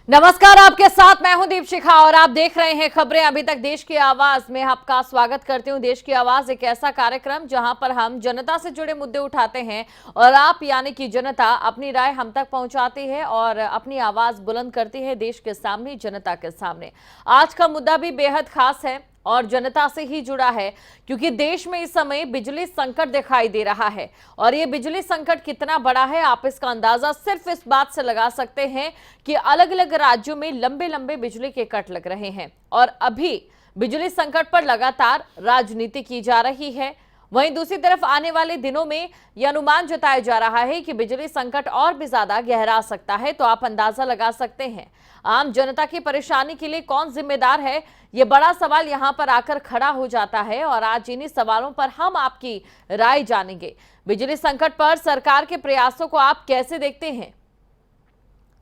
नमस्कार, आपके साथ मैं हूं दीपशिखा और आप देख रहे हैं खबरें अभी तक। देश की आवाज में आपका स्वागत करती हूं। देश की आवाज एक ऐसा कार्यक्रम जहां पर हम जनता से जुड़े मुद्दे उठाते हैं और आप यानी कि जनता अपनी राय हम तक पहुंचाती है और अपनी आवाज बुलंद करती है देश के सामने, जनता के सामने। आज का मुद्दा भी बेहद खास है और जनता से ही जुड़ा है, क्योंकि देश में इस समय बिजली संकट दिखाई दे रहा है। और ये बिजली संकट कितना बड़ा है, आप इसका अंदाजा सिर्फ इस बात से लगा सकते हैं कि अलग अलग राज्यों में लंबे लंबे बिजली के कट लग रहे हैं और अभी बिजली संकट पर लगातार राजनीति की जा रही है। वहीं दूसरी तरफ आने वाले दिनों में यह अनुमान जताया जा रहा है कि बिजली संकट और भी ज्यादा गहरा सकता है। तो आप अंदाजा लगा सकते हैं आम जनता की परेशानी के लिए कौन जिम्मेदार है, ये बड़ा सवाल यहां पर आकर खड़ा हो जाता है। और आज इन्हीं सवालों पर हम आपकी राय जानेंगे। बिजली संकट पर सरकार के प्रयासों को आप कैसे देखते हैं?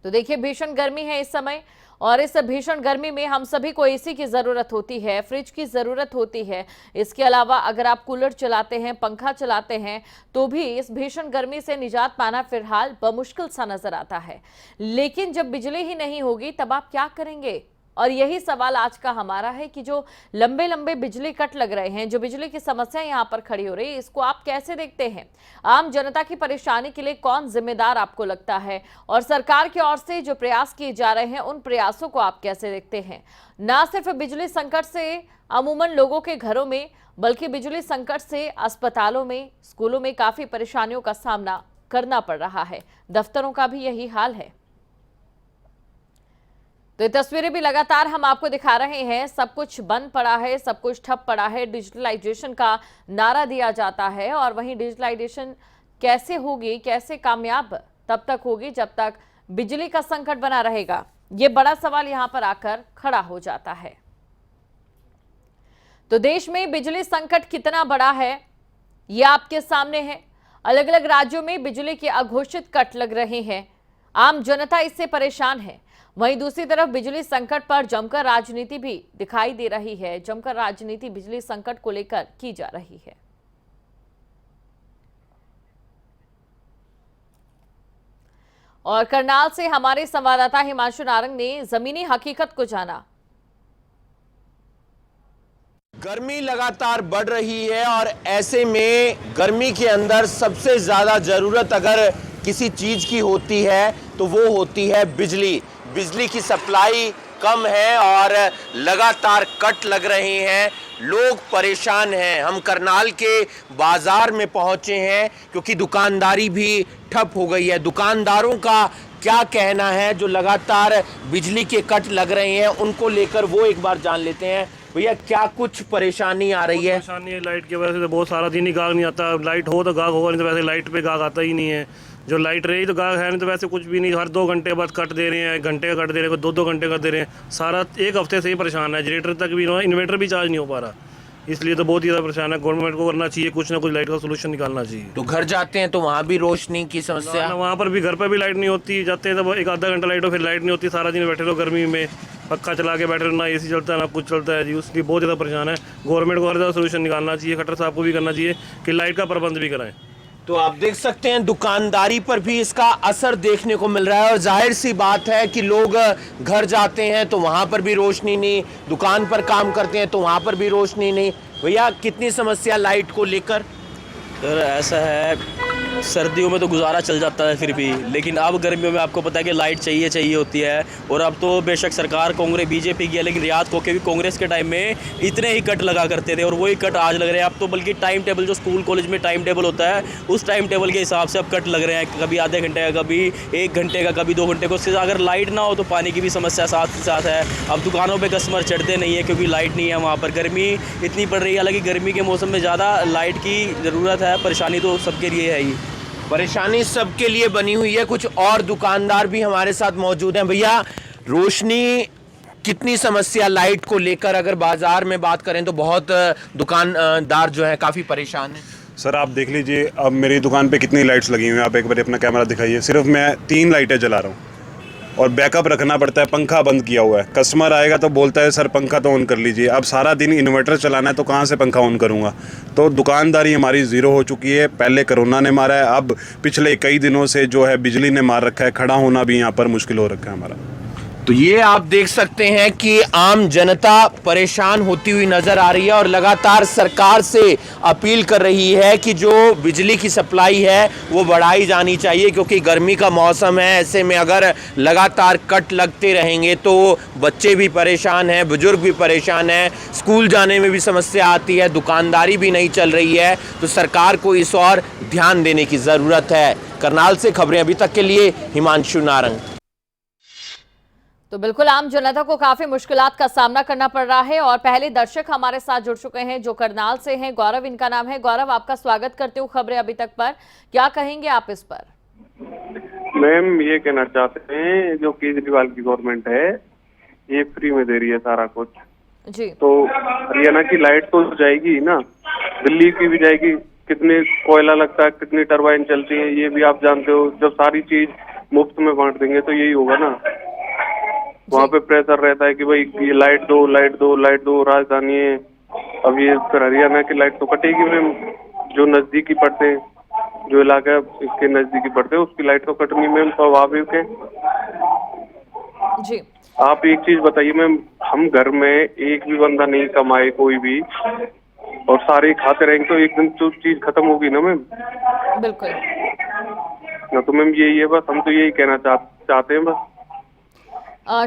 तो देखिए, भीषण गर्मी है इस समय और इस भीषण गर्मी में हम सभी को एसी की जरूरत होती है, फ्रिज की जरूरत होती है। इसके अलावा अगर आप कूलर चलाते हैं, पंखा चलाते हैं, तो भी इस भीषण गर्मी से निजात पाना फिलहाल बमुश्किल सा नजर आता है। लेकिन जब बिजली ही नहीं होगी तब आप क्या करेंगे? और यही सवाल आज का हमारा है कि जो लंबे लंबे बिजली कट लग रहे हैं, जो बिजली की समस्या यहां पर खड़ी हो रही है, इसको आप कैसे देखते हैं? आम जनता की परेशानी के लिए कौन जिम्मेदार आपको लगता है? और सरकार की ओर से जो प्रयास किए जा रहे हैं, उन प्रयासों को आप कैसे देखते हैं? ना सिर्फ बिजली संकट से अमूमन लोगों के घरों में, बल्कि बिजली संकट से अस्पतालों में, स्कूलों में काफी परेशानियों का सामना करना पड़ रहा है। दफ्तरों का भी यही हाल है। तो ये तस्वीरें भी लगातार हम आपको दिखा रहे हैं। सब कुछ बंद पड़ा है, सब कुछ ठप पड़ा है। डिजिटलाइजेशन का नारा दिया जाता है और वहीं डिजिटलाइजेशन कैसे होगी, कैसे कामयाब तब तक होगी जब तक बिजली का संकट बना रहेगा। ये बड़ा सवाल यहां पर आकर खड़ा हो जाता है। तो देश में बिजली संकट कितना बड़ा है, ये आपके सामने है। अलग अलग राज्यों में बिजली के अघोषित कट लग रहे हैं। आम जनता इससे परेशान है। वहीं दूसरी तरफ बिजली संकट पर जमकर राजनीति भी दिखाई दे रही है। जमकर राजनीति बिजली संकट को लेकर की जा रही है। और करनाल से हमारे संवाददाता हिमांशु नारंग ने जमीनी हकीकत को जाना। गर्मी लगातार बढ़ रही है और ऐसे में गर्मी के अंदर सबसे ज्यादा जरूरत अगर किसी चीज की होती है तो वो होती है बिजली। बिजली की सप्लाई कम है और लगातार कट लग रहे हैं। लोग परेशान हैं। हम करनाल के बाजार में पहुंचे हैं क्योंकि दुकानदारी भी ठप हो गई है। दुकानदारों का क्या कहना है जो लगातार बिजली के कट लग रहे हैं, उनको लेकर वो एक बार जान लेते हैं। भैया, क्या कुछ परेशानी आ रही है? परेशानी है लाइट की वजह से। तो बहुत सारा दिन ही गाग नहीं आता। लाइट हो तो गाग होगा, नहीं तो वैसे लाइट पे गाग आता ही नहीं है। जो लाइट रही तो गाग है, नहीं तो वैसे कुछ भी नहीं। हर 2 घंटे बाद कट दे रहे हैं, 1 घंटे का कट दे रहे हैं, 2-2 घंटे कट दे रहे हैं। सारा 1 हफ्ते से ही परेशान है। जनरेटर तक भी, इन्वर्टर भी चार्ज नहीं हो पा रहा, इसलिए तो बहुत ही ज़्यादा परेशान है। गवर्नमेंट को करना चाहिए, कुछ ना कुछ लाइट का सोल्यूशन निकालना चाहिए। तो घर जाते हैं तो वहाँ भी रोशनी की समस्या? वहाँ पर भी, घर पर भी लाइट नहीं होती। जाते हैं तो 1 आधा घंटा लाइट हो, फिर लाइट नहीं होती। सारा दिन बैठे रहो गर्मी में, पक्का चला के बैठे रहो, ना एसी चलता है ना कुछ चलता है जी। उसकी बहुत ज़्यादा परेशान है। गवर्नमेंट को हर ज़्यादा सोल्यूशन निकालना चाहिए। खट्टर साहब को भी करना चाहिए कि लाइट का प्रबंध भी कराएं। तो आप देख सकते हैं दुकानदारी पर भी इसका असर देखने को मिल रहा है और जाहिर सी बात है कि लोग घर जाते हैं तो वहाँ पर भी रोशनी नहीं, दुकान पर काम करते हैं तो वहाँ पर भी रोशनी नहीं। भैया, कितनी समस्या लाइट को लेकर? सर ऐसा है, सर्दियों में तो गुजारा चल जाता है फिर भी, लेकिन अब गर्मियों में आपको पता है कि लाइट चाहिए होती है। और अब तो बेशक सरकार कांग्रेस बीजेपी की है, लेकिन रियाद खोके भी कांग्रेस के टाइम में इतने ही कट लगा करते थे और वही कट आज लग रहे हैं। अब तो बल्कि टाइम टेबल, जो स्कूल कॉलेज में टाइम टेबल होता है, उस टाइम टेबल के हिसाब से अब कट लग रहे हैं। कभी आधे घंटे का, कभी 1 घंटे का, कभी 2 घंटे को। उससे अगर लाइट ना हो तो पानी की भी समस्या साथ साथ है। अब दुकानों पर कस्टमर चढ़ते नहीं है क्योंकि लाइट नहीं है वहाँ पर। गर्मी इतनी पड़ रही है, हालांकि गर्मी के मौसम में ज़्यादा लाइट की ज़रूरत है। परेशानी तो सबके लिए है ही। परेशानी सबके लिए बनी हुई है। कुछ और दुकानदार भी हमारे साथ मौजूद हैं। भैया, रोशनी कितनी समस्या लाइट को लेकर अगर बाजार में बात करें तो बहुत दुकानदार जो है काफ़ी परेशान है। सर आप देख लीजिए, अब मेरी दुकान पे कितनी लाइट्स लगी हुई हैं। आप एक बार अपना कैमरा दिखाइए। सिर्फ मैं 3 लाइटें जला रहा हूँ और बैकअप रखना पड़ता है। पंखा बंद किया हुआ है। कस्टमर आएगा तो बोलता है सर पंखा तो ऑन कर लीजिए। अब सारा दिन इन्वर्टर चलाना है तो कहाँ से पंखा ऑन करूँगा? तो दुकानदारी हमारी ज़ीरो हो चुकी है। पहले कोरोना ने मारा है, अब पिछले कई दिनों से जो है बिजली ने मार रखा है। खड़ा होना भी यहाँ पर मुश्किल हो रखा है हमारा। तो ये आप देख सकते हैं कि आम जनता परेशान होती हुई नजर आ रही है और लगातार सरकार से अपील कर रही है कि जो बिजली की सप्लाई है वो बढ़ाई जानी चाहिए, क्योंकि गर्मी का मौसम है। ऐसे में अगर लगातार कट लगते रहेंगे तो बच्चे भी परेशान हैं, बुजुर्ग भी परेशान हैं, स्कूल जाने में भी समस्या आती है, दुकानदारी भी नहीं चल रही है। तो सरकार को इस और ध्यान देने की ज़रूरत है। करनाल से खबरें अभी तक के लिए हिमांशु नारंग। तो बिल्कुल आम जनता को काफी मुश्किलात का सामना करना पड़ रहा है और पहले दर्शक हमारे साथ जुड़ चुके हैं जो करनाल से हैं। गौरव इनका नाम है। गौरव, आपका स्वागत करते हूँ खबरें अभी तक पर। क्या कहेंगे आप इस पर? मैम, ये कहना चाहते हैं जो केजरीवाल की गवर्नमेंट है ये फ्री में दे रही है सारा कुछ जी, तो हरियाणा की लाइट तो जाएगी ना, दिल्ली की भी जाएगी। कितने कोयला लगता है, कितनी टरबाइन चलती है, ये भी आप जानते हो। जब सारी चीज मुफ्त में बांट देंगे तो यही होगा ना। वहाँ पे प्रेशर रहता है कि भाई ये लाइट दो, लाइट दो, लाइट दो, राजधानी है। अब ये फिर हरियाणा की लाइट तो कटेगी मैम। जो नजदीकी पड़ते हैं, जो इलाका इसके नजदीकी पड़ते हैं, उसकी लाइट तो कटनी मैम स्वाभाविक है। जी, आप एक चीज बताइए मैम, हम घर में एक भी बंदा नहीं कमाए कोई भी और सारे खाते रहेंगे तो एक दिन तो चीज खत्म होगी ना मैम। बिल्कुल। ना तो मैम यही है, बस हम तो यही कहना चाहते हैं बस।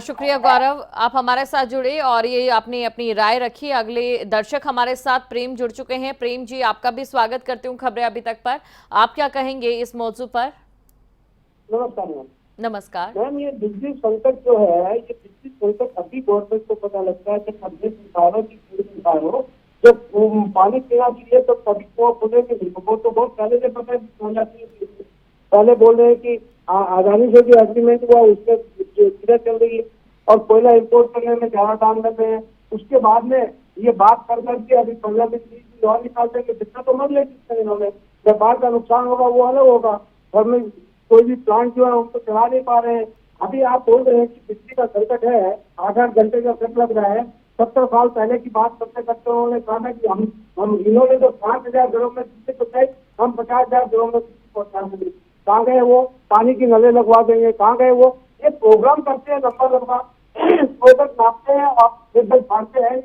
शुक्रिया गौरव, आप हमारे साथ जुड़े और ये आपने अपनी राय रखी। अगले दर्शक हमारे साथ प्रेम जुड़ चुके हैं। प्रेम जी, आपका भी स्वागत करती हूँ खबरें अभी तक पर। आप क्या कहेंगे इस मौजू पर? नमस्कार मैम। नमस्कार मैम, ये बिजली संकट जो है, ये बिजली संकट अभी गवर्नमेंट को पता लगता है कि अपने संसारों की संसारों जब पानी पीना चाहिए तो सभी को खुलेंगे नहीं, वो तो बहुत पहले से पता है। पहले बोल रहे हैं कि आजादी से जो एग्रीमेंट हुआ उसमें किधर चल रही है और कोयला इम्पोर्ट करने में ज्यादा दाम लग रहे हैं। उसके बाद में ये बात कर करके अभी 15 दिन 20 दिन और निकाल देंगे, जितना तो मर लेगी इन्होंने। जब बात का नुकसान होगा वो अलग होगा। और में कोई भी प्लांट जो है उनको चला नहीं पा रहे हैं। अभी आप बोल रहे हैं कि बिजली का संकट है, 8-8 घंटे का कट लग रहा है। 70 साल पहले की बात करते करते उन्होंने कहा कि हम इन्होंने तो 5,000 घरों में बिजली पहुंचाई, हम 50,000 घरों में बिजली पहुंचा देंगे। कहाँ गए वो? पानी की नलें लगवा देंगे, कहाँ गए वो? ये प्रोग्राम करते हैं लंबा लंबा, प्रोडक्ट नापते हैं और एकदम फाड़ते हैं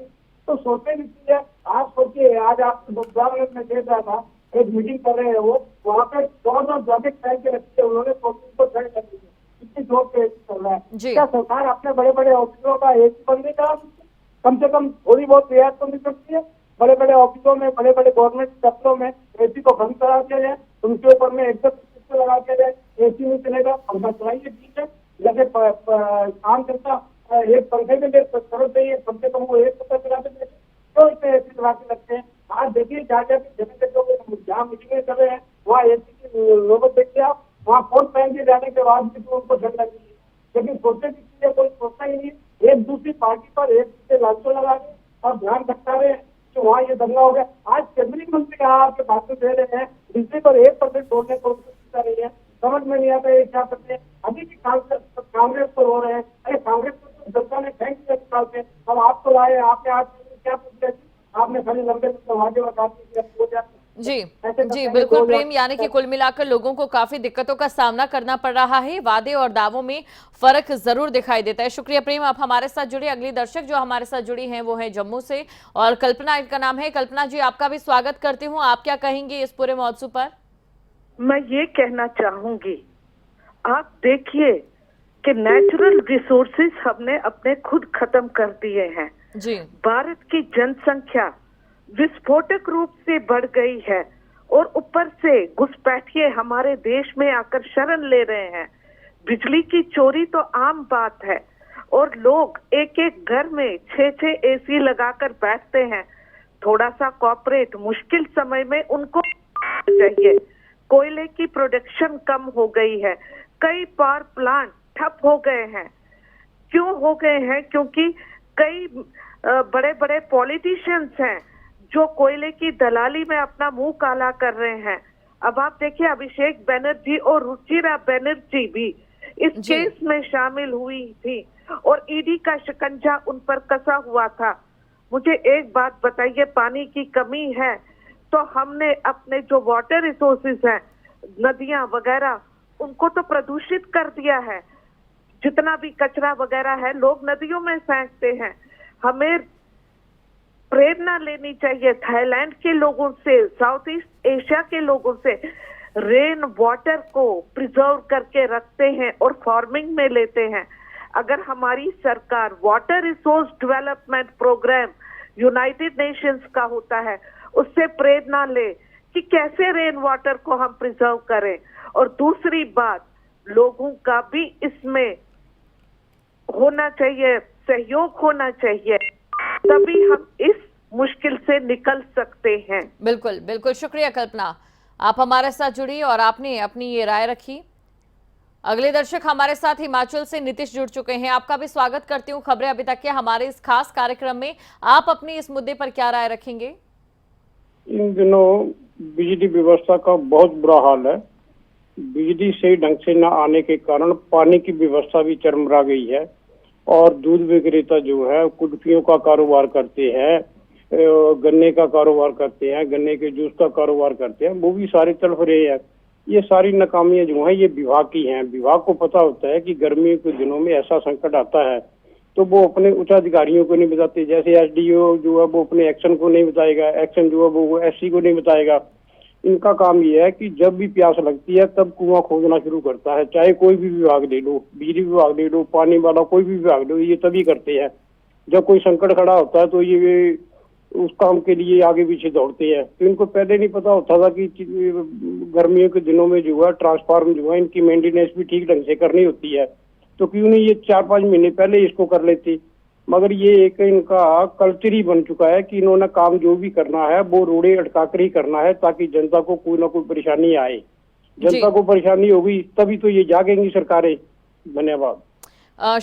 तो सोचते भी है। आज सोचिए, आज आपको गुरुद्वारा में मैं देख रहा था, एक मीटिंग कर रहे हैं वो, वहाँ पे 2 जॉकेट पहन के रखते हैं उन्होंने, को ठंड कर दी है। इतनी जोर से चल रहा है। क्या सरकार अपने बड़े बड़े ऑफिसों का एसी बंद नहीं करा सकती? कम से कम थोड़ी बहुत रियायत तो मिल सकती है। बड़े बड़े ऑफिसों में, बड़े बड़े गवर्नमेंट दफ्तरों में एसी को बंद करा दिया जाए, उनके ऊपर में एकदम लगा दिया जाए, एसी नहीं चलेगा, पंखा चलाइए ठीक है, जैसे काम करता एक पंखे में जरूरत नहीं है, कम से कम वो एक पंखा चलाते थे, क्यों इतने एसी लगा के रखते हैं? आज देखिए जहाँ जहाँ मीटिंगें कर रहे हैं वहाँ एसी की नौबत देखिए आप, वहाँ कोट पहन के जाने के बाद भी तो उनको ठंड लगी है। लेकिन सोचने की चीजें कोई सोचता ही नहीं। एक दूसरी पार्टी पर एक दूसरे लालचों लगा रहे और ध्यान भटका रहे हैं कि वहाँ ये दंगा हो गया। आज कैबिनेट मंत्री आपके भाषण दे रहे हैं, बिजली पर 1% छोड़ने को नहीं है, समझ में नहीं आता ये क्या करते हैं। अभी भी कांग्रेस पर हो रहे हैं। अरे कांग्रेस को जनता ने बैंक से निकालते, हम आपको लाए, आपने आज क्या पूछ रहे थे? आपने खाली लंबे समाजे बता दी। जी बिल्कुल प्रेम, यानी कि कुल मिलाकर लोगों को काफी दिक्कतों का सामना करना पड़ रहा है। वादे और दावों में फर्क जरूर दिखाई देता है। शुक्रिया प्रेम, आप हमारे साथ जुड़े। अगली दर्शक जो हमारे साथ जुड़ी हैं वो है जम्मू से और कल्पना इनका नाम है। कल्पना जी, आपका भी स्वागत करती हूँ। आप क्या कहेंगे इस पूरे मौजू पर? मैं ये कहना चाहूंगी, आप देखिए कि नेचुरल रिसोर्सेज हमने अपने खुद खत्म कर दिए हैं जी। भारत की जनसंख्या विस्फोटक रूप से बढ़ गई है और ऊपर से घुसपैठिए हमारे देश में आकर शरण ले रहे हैं। बिजली की चोरी तो आम बात है और लोग एक एक घर में 6-6 एसी लगाकर बैठते हैं। थोड़ा सा कॉर्पोरेट मुश्किल समय में उनको चाहिए। कोयले की प्रोडक्शन कम हो गई है, कई पावर प्लांट ठप हो गए हैं। क्यों हो गए हैं? क्योंकि कई बड़े बड़े पॉलिटिशियंस हैं जो कोयले की दलाली में अपना मुंह काला कर रहे हैं। अब आप देखिए, अभिषेक बनर्जी और रुचिरा बनर्जी भी इस केस में शामिल हुई थी और ईडी का शिकंजा उन पर कसा हुआ था। मुझे एक बात बताइए, पानी की कमी है तो हमने अपने जो वाटर रिसोर्सेज हैं, नदियां वगैरह, उनको तो प्रदूषित कर दिया है। जितना भी कचरा वगैरह है लोग नदियों में फेंकते हैं। हमें प्रेरणा लेनी चाहिए थाईलैंड के लोगों से, साउथ ईस्ट एशिया के लोगों से। रेन वाटर को प्रिजर्व करके रखते हैं और फार्मिंग में लेते हैं। अगर हमारी सरकार water resource development programme United Nations का होता है, उससे प्रेरणा ले कि कैसे रेन वाटर को हम प्रिजर्व करें। और दूसरी बात, लोगों का भी इसमें होना चाहिए, सहयोग होना चाहिए, तभी हम इस मुश्किल से निकल सकते हैं। बिल्कुल बिल्कुल, शुक्रिया कल्पना, आप हमारे साथ जुड़ी और आपने अपनी ये राय रखी। अगले दर्शक हमारे साथ हिमाचल से नीतीश जुड़ चुके हैं। आपका भी स्वागत करती हूँ खबरें अभी तक के हमारे इस खास कार्यक्रम में। आप अपनी इस मुद्दे पर क्या राय रखेंगे? इन दिनों बिजली व्यवस्था का बहुत बुरा हाल है। बिजली सही ढंग से न आने के कारण पानी की व्यवस्था भी चरमरा गई है और दूध विक्रेता जो है कुल्फियों का कारोबार करते हैं, गन्ने का कारोबार करते हैं, गन्ने के जूस का कारोबार करते हैं, वो भी सारे तड़फ रहे हैं। ये सारी नाकामियां जो हैं ये विभाग की हैं। विभाग को पता होता है कि गर्मियों के दिनों में ऐसा संकट आता है तो वो अपने उच्च अधिकारियों को नहीं बताते। जैसे एसडीओ जो है वो अपने एक्शन को नहीं बताएगा, एक्शन जो है वो एससी को नहीं बताएगा। इनका काम ये है कि जब भी प्यास लगती है तब कुआं खोदना शुरू करता है। चाहे कोई भी विभाग ले लो, बिजली विभाग ले लो, पानी वाला कोई भी विभाग ले लो, ये तभी करते हैं। जब कोई संकट खड़ा होता है तो ये उस काम के लिए आगे पीछे दौड़ते हैं। तो इनको पहले नहीं पता होता था कि गर्मियों के दिनों में जो है ट्रांसफार्मर जो है इनकी मेंटेनेंस भी ठीक ढंग से करनी होती है, तो क्यों नहीं ये 4-5 महीने पहले इसको कर लेते। मगर ये एक इनका कल्चर ही बन चुका है कि इन्होंने काम जो भी करना है वो रोड़े अटका कर ही करना है ताकि जनता को कोई ना कोई परेशानी आए। जनता को परेशानी होगी तभी तो ये जागेंगी सरकारें। धन्यवाद।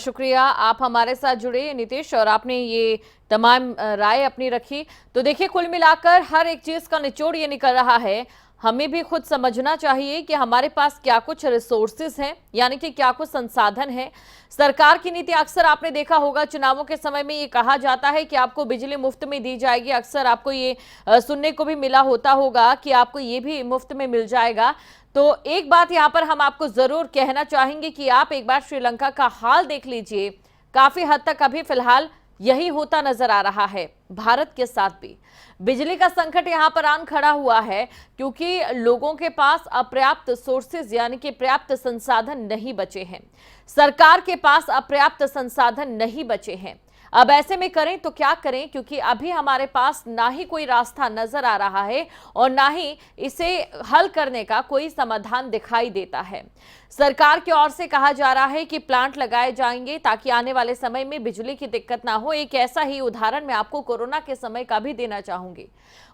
शुक्रिया, आप हमारे साथ जुड़े नीतीश और आपने ये तमाम राय अपनी रखी। तो देखिए, कुल मिलाकर हर एक चीज का निचोड़ ये निकल रहा है, हमें भी खुद समझना चाहिए कि हमारे पास क्या कुछ रिसोर्सेज हैं, यानी कि क्या कुछ संसाधन हैं। सरकार की नीति अक्सर आपने देखा होगा, चुनावों के समय में ये कहा जाता है कि आपको बिजली मुफ्त में दी जाएगी। अक्सर आपको ये सुनने को भी मिला होता होगा कि आपको ये भी मुफ्त में मिल जाएगा। तो एक बात यहाँ पर हम आपको जरूर कहना चाहेंगे कि आप एक बार श्रीलंका का हाल देख लीजिए। काफी हद तक अभी फिलहाल यही होता नजर आ रहा है। भारत के साथ भी बिजली का संकट यहां पर आन खड़ा हुआ है क्योंकि लोगों के पास अपर्याप्त सोर्सेज यानी कि पर्याप्त संसाधन नहीं बचे हैं। सरकार के पास अपर्याप्त संसाधन नहीं बचे हैं। अब ऐसे में करें तो क्या करें, क्योंकि अभी हमारे पास ना ही कोई रास्ता नजर आ रहा है और ना ही इसे हल करने का कोई समाधान दिखाई देता है। सरकार की ओर से कहा जा रहा है कि प्लांट लगाए जाएंगे ताकि आने वाले समय में बिजली की दिक्कत ना हो। एक ऐसा ही उदाहरण मैं आपको कोरोना के समय का भी देना चाहूंगी।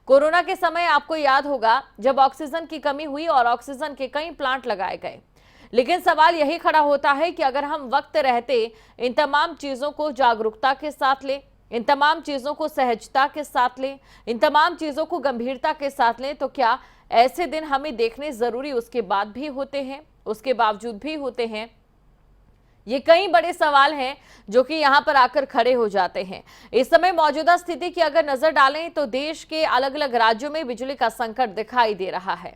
कोरोना के समय आपको याद होगा जब ऑक्सीजन की कमी हुई और ऑक्सीजन के कई प्लांट लगाए गए, लेकिन सवाल यही खड़ा होता है कि अगर हम वक्त रहते इन तमाम चीजों को जागरूकता के साथ लें, इन तमाम चीजों को सहजता के साथ लें, इन तमाम चीजों को गंभीरता के साथ लें, तो क्या ऐसे दिन हमें देखने जरूरी उसके बाद भी होते हैं, उसके बावजूद भी होते हैं? ये कई बड़े सवाल हैं जो कि यहां पर आकर खड़े हो जाते हैं। इस समय मौजूदा स्थिति की अगर नजर डालें तो देश के अलग अलग राज्यों में बिजली का संकट दिखाई दे रहा है।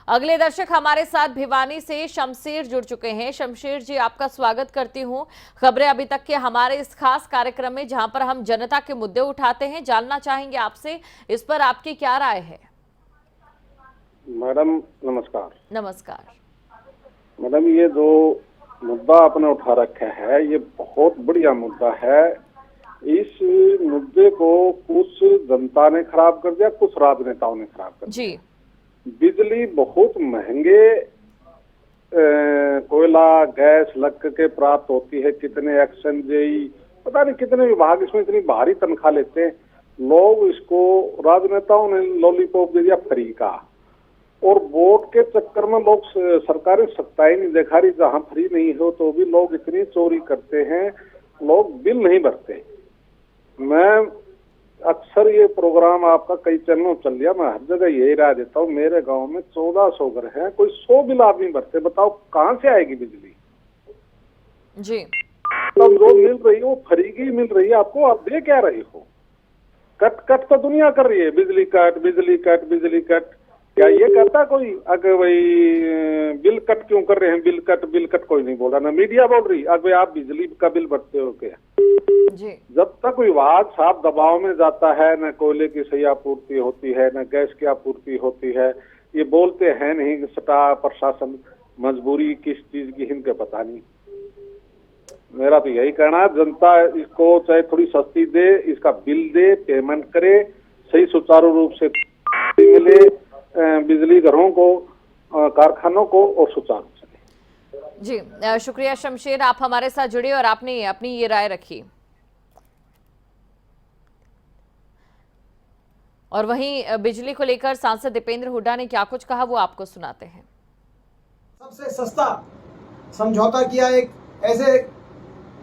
अगले दर्शक हमारे साथ भिवानी से शमशेर जुड़ चुके हैं। शमशेर जी, आपका स्वागत करती हूं खबरें अभी तक के हमारे इस खास कार्यक्रम में, जहां पर हम जनता के मुद्दे उठाते हैं। जानना चाहेंगे आपसे, इस पर आपकी क्या राय है? मैडम नमस्कार। नमस्कार मैडम, ये जो मुद्दा आपने उठा रखा है ये बहुत बढ़िया मुद्दा है। इस मुद्दे को कुछ जनता ने खराब कर दिया, कुछ राजनेताओं ने खराब कर दिया। जी, बिजली बहुत महंगे कोयला गैस लग के प्राप्त होती है। कितने एक्सचेंज पता नहीं कितने विभाग इसमें इतनी भारी तनख्वाह लेते हैं। लोग इसको राजनेताओं ने लॉलीपॉप दे दिया फ्री का, और वोट के चक्कर में लोग सरकारें सत्ताई नहीं दिखा रही। जहाँ फ्री नहीं हो तो भी लोग इतनी चोरी करते हैं, लोग बिल नहीं भरते। मैं अक्सर ये प्रोग्राम आपका कई चैनलों चल लिया, मैं हर जगह यही राय देता हूँ। मेरे गांव में 1400 घर हैं, कोई 100 बिल आदमी भरते। बताओ कहाँ से आएगी बिजली? जी, तब जो मिल रही है वो फ्री की मिल रही है आपको, आप दे क्या रहे हो? कट कट तो दुनिया कर रही है, बिजली कट बिजली कट बिजली कट। क्या ये करता कोई? अगर भाई बिल कट क्यों कर रहे हैं, बिल कट कोई नहीं बोल रहा, ना मीडिया बोल रही अगर भाई आप बिजली का बिल भरते हो क्या? जी जब तक विभाग साफ दबाव में जाता है, न कोयले की सही आपूर्ति होती है, न गैस की आपूर्ति होती है, ये बोलते हैं नहीं सटा प्रशासन, मजबूरी किस चीज की इनके पता नहीं। मेरा तो यही कहना है, जनता इसको चाहे थोड़ी सस्ती दे, इसका बिल दे, पेमेंट करे, सही सुचारू रूप से मिले बिजली घरों को, कारखानों को, और सुचारू चले। जी शुक्रिया शमशेर, आप हमारे साथ जुड़े और आपने अपनी ये राय रखी। और वहीं बिजली को लेकर सांसद दीपेंद्र हुड्डा ने क्या कुछ कहा वो आपको सुनाते हैं। सबसे सस्ता समझौता किया एक ऐसे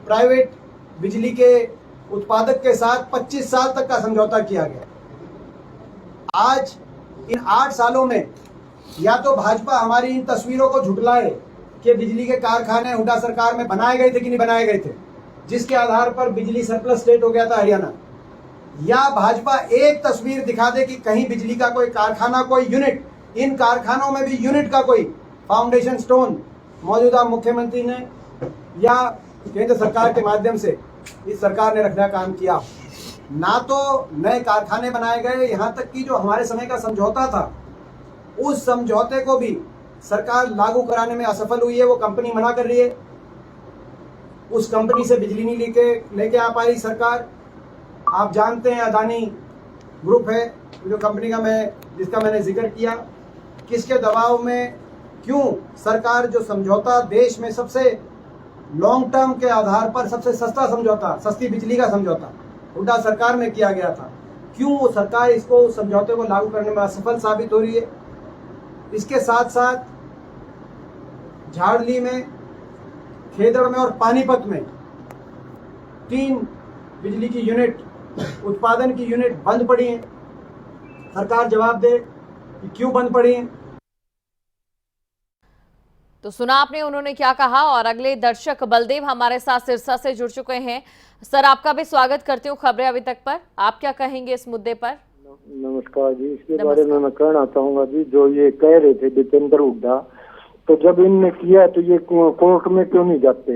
प्राइवेट बिजली के उत्पादक के साथ 25 साल तक का समझौता किया गया। आज इन 8 सालों में या तो भाजपा हमारी इन तस्वीरों को झुटलाए कि बिजली के कारखाने हुड्डा सरकार में बनाए गए थे कि नहीं बनाए गए थे, जिसके आधार पर बिजली सरप्लस स्टेट हो गया था हरियाणा, या भाजपा एक तस्वीर दिखा दे कि कहीं बिजली का कोई कारखाना, कोई यूनिट, इन कारखानों में भी यूनिट का कोई फाउंडेशन स्टोन मौजूदा मुख्यमंत्री ने या केंद्र सरकार के माध्यम से इस सरकार ने रखने का काम किया। ना तो नए कारखाने बनाए गए, यहाँ तक कि जो हमारे समय का समझौता था उस समझौते को भी सरकार लागू कराने में असफल हुई है। वो कंपनी मना कर रही है, उस कंपनी से बिजली नहीं लेके आ पा रही सरकार। आप जानते हैं अदानी ग्रुप है जो कंपनी का जिसका मैंने जिक्र किया, किसके दबाव में क्यों सरकार जो समझौता देश में सबसे लॉन्ग टर्म के आधार पर सबसे सस्ता समझौता, सस्ती बिजली का समझौता हुड्डा सरकार में किया गया था, क्यों वो सरकार इसको उस समझौते को लागू करने में असफल साबित हो रही है। इसके साथ साथ झाड़ली में, खेदड़ में और पानीपत में 3 बिजली की यूनिट, उत्पादन की यूनिट बंद पड़ी हैं। सरकार जवाब दे कि क्यों बंद पड़ी हैं। तो सुना आपने उन्होंने क्या कहा। और अगले दर्शक बलदेव हमारे साथ सिरसा से जुड़ चुके हैं। सर, आपका भी स्वागत करती हूँ खबरें अभी तक पर। आप क्या कहेंगे इस मुद्दे पर? नमस्कार जी। इसके बारे में मैं कहना चाहूंगा जी, जो ये कह रहे थे दीपेंद्र हुड्डा, तो जब इनने किया तो ये कोर्ट में क्यों नहीं जाते?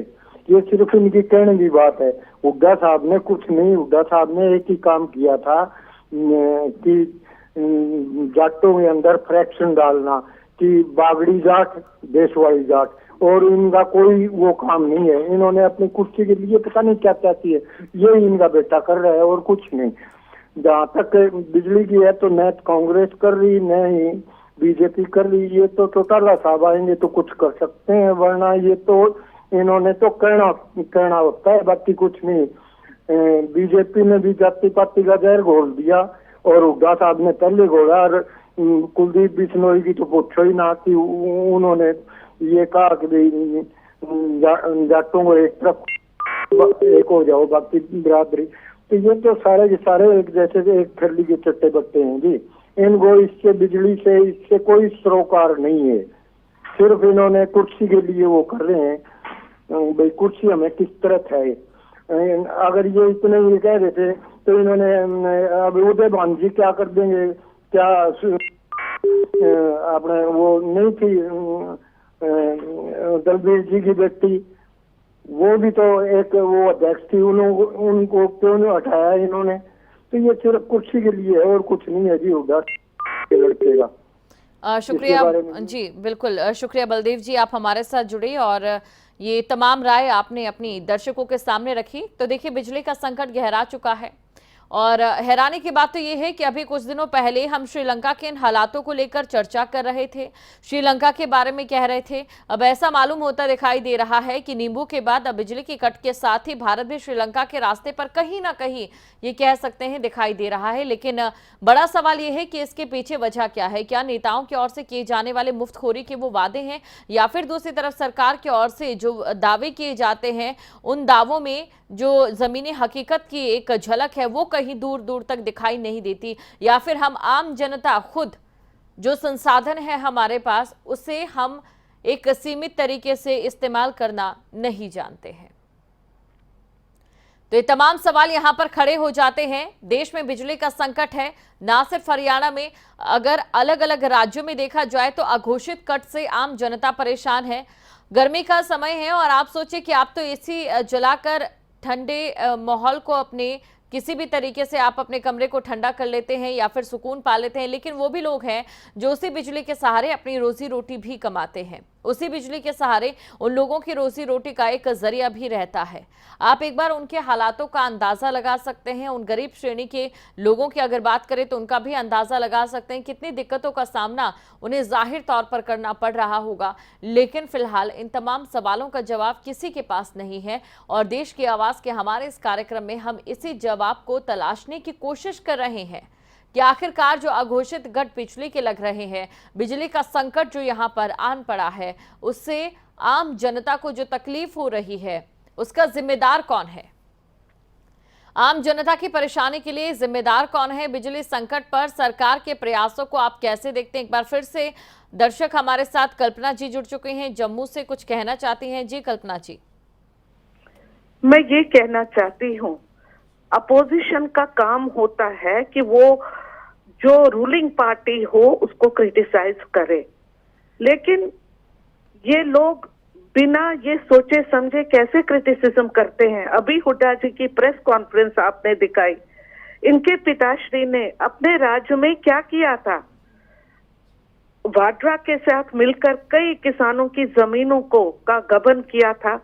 ये सिर्फ इनकी कहने की बात है। हुड्डा साहब ने कुछ नहीं, हुड्डा साहब ने एक ही काम किया था कि जाटों के अंदर फ्रैक्शन डालना कि बागड़ी जाट, देशवाड़ी जाट, और इनका कोई वो काम नहीं है। इन्होंने अपनी कुर्सी के लिए पता नहीं क्या चाहती है, ये इनका बेटा कर रहा है और कुछ नहीं। जहाँ तक बिजली की है तो न कांग्रेस कर रही न ही बीजेपी कर रही। ये तो चौटाला साहब आएंगे तो कुछ कर सकते हैं, वरना ये तो इन्होंने तो कहना होता है, बाकी कुछ नहीं। बीजेपी ने भी जाति पाति का जहर घोल दिया और हुड्डा साहब ने पहले घोला। और कुलदीप बिश्नोई की तो पूछो ही ना कि उन्होंने ये कहा कि जाटों को एक तरफ एक हो जाओ, बाकी बिरादरी। तो ये तो सारे के सारे एक जैसे एक थैली के चट्टे बट्टे हैं जी। इनको इससे बिजली से इससे कोई सरोकार नहीं है, सिर्फ इन्होंने कुर्सी के लिए वो कर रहे हैं। भाई कुर्सी हमें किस तरह है? अगर ये इतने ये कह रहे थे तो इन्होंने अब उदय भान जी क्या कर देंगे? क्या अपने वो नहीं थी दलबीर जी की बेटी, वो भी तो एक वो अध्यक्ष थी, उनको क्यों नहीं हटाया इन्होंने? तो ये सिर्फ कुर्सी के लिए है और कुछ नहीं है जी हुड्डा के लड़के का। शुक्रिया जी, बिल्कुल शुक्रिया बलदेव जी, आप हमारे साथ जुड़े और ये तमाम राय आपने अपनी दर्शकों के सामने रखी। तो देखिए, बिजली का संकट गहरा चुका है और हैरानी की बात तो ये है कि अभी कुछ दिनों पहले हम श्रीलंका के इन हालातों को लेकर चर्चा कर रहे थे, श्रीलंका के बारे में कह रहे थे। अब ऐसा मालूम होता दिखाई दे रहा है कि नींबू के बाद अब बिजली की कट के साथ ही भारत भी श्रीलंका के रास्ते पर कहीं ना कहीं ये कह सकते हैं दिखाई दे रहा है। लेकिन बड़ा सवाल ये है कि इसके पीछे वजह क्या है? क्या नेताओं की ओर से किए जाने वाले मुफ्तखोरी के वो वादे हैं, या फिर दूसरी तरफ सरकार की ओर से जो दावे किए जाते हैं उन दावों में जो जमीनी हकीकत की एक झलक है वो कहीं दूर दूर तक दिखाई नहीं देती, या फिर हम आम जनता खुद जो संसाधन है हमारे पास उसे हम एक सीमित तरीके से इस्तेमाल करना नहीं जानते हैं। तो ये तमाम सवाल यहां पर खड़े हो जाते हैं। देश में बिजली का संकट है, ना सिर्फ हरियाणा में, अगर अलग अलग राज्यों में देखा जाए तो अघोषित कट से आम जनता परेशान है। गर्मी का समय है और आप सोचिए कि आप तो एसी जलाकर ठंडे माहौल को अपने किसी भी तरीके से आप अपने कमरे को ठंडा कर लेते हैं या फिर सुकून पा लेते हैं, लेकिन वो भी लोग हैं जो उसी बिजली के सहारे अपनी रोजी रोटी भी कमाते हैं। उसी बिजली के सहारे उन लोगों की रोजी रोटी का एक जरिया भी रहता है। आप एक बार उनके हालातों का अंदाजा लगा सकते हैं। उन गरीब श्रेणी के लोगों की अगर बात करें तो उनका भी अंदाजा लगा सकते हैं कितनी दिक्कतों का सामना उन्हें जाहिर तौर पर करना पड़ रहा होगा। लेकिन फिलहाल इन तमाम सवालों का जवाब किसी के पास नहीं है और देश की आवाज के हमारे इस कार्यक्रम में हम इसी जवाब को तलाशने की कोशिश कर रहे हैं कि आखिरकार जो अघोषित गट बिजली के लग रहे हैं, बिजली का संकट जो यहां पर आन पड़ा है, उससे आम जनता को जो तकलीफ हो रही है उसका जिम्मेदार कौन है? आम जनता की परेशानी के लिए जिम्मेदार कौन है? बिजली संकट पर सरकार के प्रयासों को आप कैसे देखते हैं? एक बार फिर से दर्शक हमारे साथ कल्पना जी जुड़ चुके हैं, जम्मू से कुछ कहना चाहती हैं। जी कल्पना जी। मैं ये कहना चाहती हूँ, अपोजिशन का काम होता है कि वो जो रूलिंग पार्टी हो उसको क्रिटिसाइज करे, लेकिन ये लोग बिना ये सोचे समझे कैसे क्रिटिसिज्म करते हैं। अभी हुड्डा जी की प्रेस कॉन्फ्रेंस आपने दिखाई, इनके पिताश्री ने अपने राज्य में क्या किया था, वाड्रा के साथ मिलकर कई किसानों की जमीनों का गबन किया था।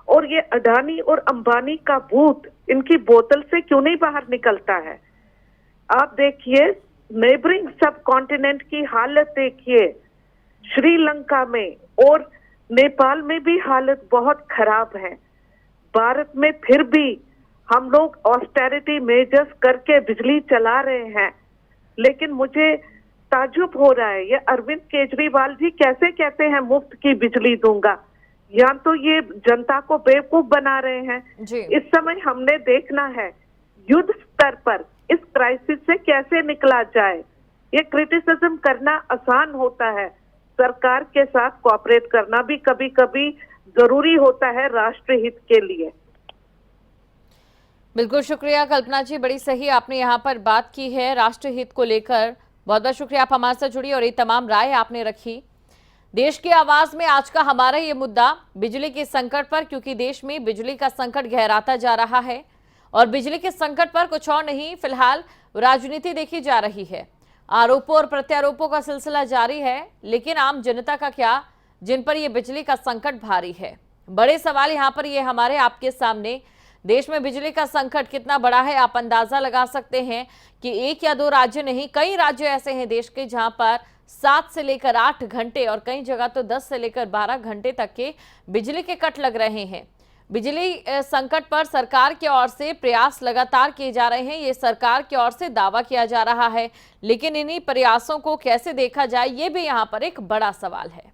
और ये अडानी और अंबानी का भूत इनकी बोतल से क्यों नहीं बाहर निकलता है? आप देखिए नेबरिंग सब कॉन्टिनेंट की हालत देखिए, श्रीलंका में और नेपाल में भी हालत बहुत खराब है। भारत में फिर भी हम लोग ऑस्टेरिटी मेजर्स करके बिजली चला रहे हैं, लेकिन मुझे ताज्जुब हो रहा है, ये अरविंद केजरीवाल जी कैसे कहते हैं मुफ्त की बिजली दूंगा, या तो ये जनता को बेवकूफ बना रहे हैं जी। इस समय हमने देखना है युद्ध स्तर पर इस क्राइसिस से कैसे निकला जाए। ये क्रिटिसिज्म करना आसान होता है, सरकार के साथ कोऑपरेट करना भी कभी कभी जरूरी होता है राष्ट्र हित के लिए। बिल्कुल शुक्रिया कल्पना जी, बड़ी सही आपने यहाँ पर बात की है राष्ट्र हित को लेकर। बहुत बहुत शुक्रिया, आप हमारे साथ जुड़ी और ये तमाम राय आपने रखी। देश की आवाज में आज का हमारा ये मुद्दा बिजली के संकट पर, क्योंकि देश में बिजली का संकट गहराता जा रहा है और बिजली के संकट पर कुछ और नहीं, फिलहाल राजनीति देखी जा रही है। आरोपों और प्रत्यारोपों का सिलसिला जारी है, लेकिन आम जनता का क्या, जिन पर यह बिजली का संकट भारी है? बड़े सवाल यहाँ पर ये हमारे आपके सामने। देश में बिजली का संकट कितना बड़ा है आप अंदाजा लगा सकते हैं कि एक या दो राज्य नहीं, कई राज्य ऐसे हैं देश के जहां पर 7 से लेकर 8 घंटे और कई जगह तो 10 से लेकर 12 घंटे तक के बिजली के कट लग रहे हैं। बिजली संकट पर सरकार की ओर से प्रयास लगातार किए जा रहे हैं, ये सरकार की ओर से दावा किया जा रहा है, लेकिन इन्हीं प्रयासों को कैसे देखा जाए ये भी यहाँ पर एक बड़ा सवाल है।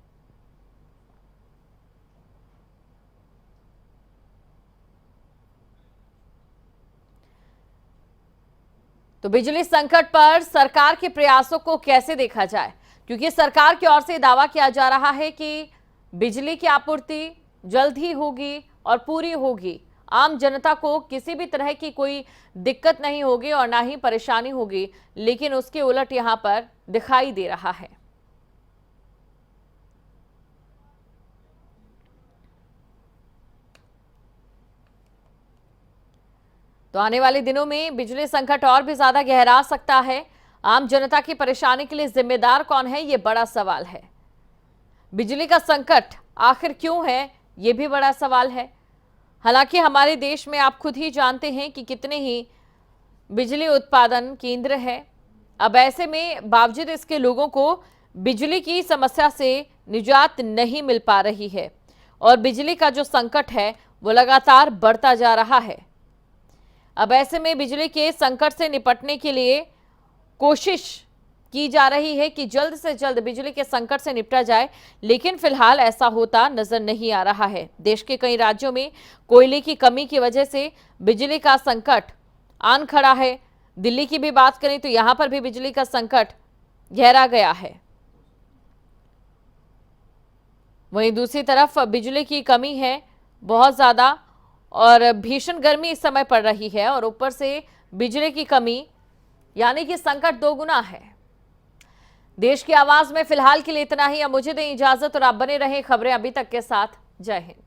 तो बिजली संकट पर सरकार के प्रयासों को कैसे देखा जाए, क्योंकि सरकार की ओर से दावा किया जा रहा है कि बिजली की आपूर्ति जल्द ही होगी और पूरी होगी, आम जनता को किसी भी तरह की कोई दिक्कत नहीं होगी और ना ही परेशानी होगी, लेकिन उसके उलट यहां पर दिखाई दे रहा है। तो आने वाले दिनों में बिजली संकट और भी ज्यादा गहरा सकता है। आम जनता की परेशानी के लिए जिम्मेदार कौन है, ये बड़ा सवाल है। बिजली का संकट आखिर क्यों है, ये भी बड़ा सवाल है। हालांकि हमारे देश में आप खुद ही जानते हैं कि कितने ही बिजली उत्पादन केंद्र हैं। अब ऐसे में बावजूद इसके लोगों को बिजली की समस्या से निजात नहीं मिल पा रही है और बिजली का जो संकट है वो लगातार बढ़ता जा रहा है। अब ऐसे में बिजली के संकट से निपटने के लिए कोशिश की जा रही है कि जल्द से जल्द बिजली के संकट से निपटा जाए, लेकिन फिलहाल ऐसा होता नजर नहीं आ रहा है। देश के कई राज्यों में कोयले की कमी की वजह से बिजली का संकट आन खड़ा है। दिल्ली की भी बात करें तो यहां पर भी बिजली का संकट गहरा गया है। वहीं दूसरी तरफ बिजली की कमी है बहुत ज्यादा और भीषण गर्मी इस समय पड़ रही है और ऊपर से बिजली की कमी, यानी कि संकट दोगुना है। देश की आवाज में फिलहाल के लिए इतना ही। अब मुझे दें इजाजत और आप बने रहें खबरें अभी तक के साथ। जय हिंद।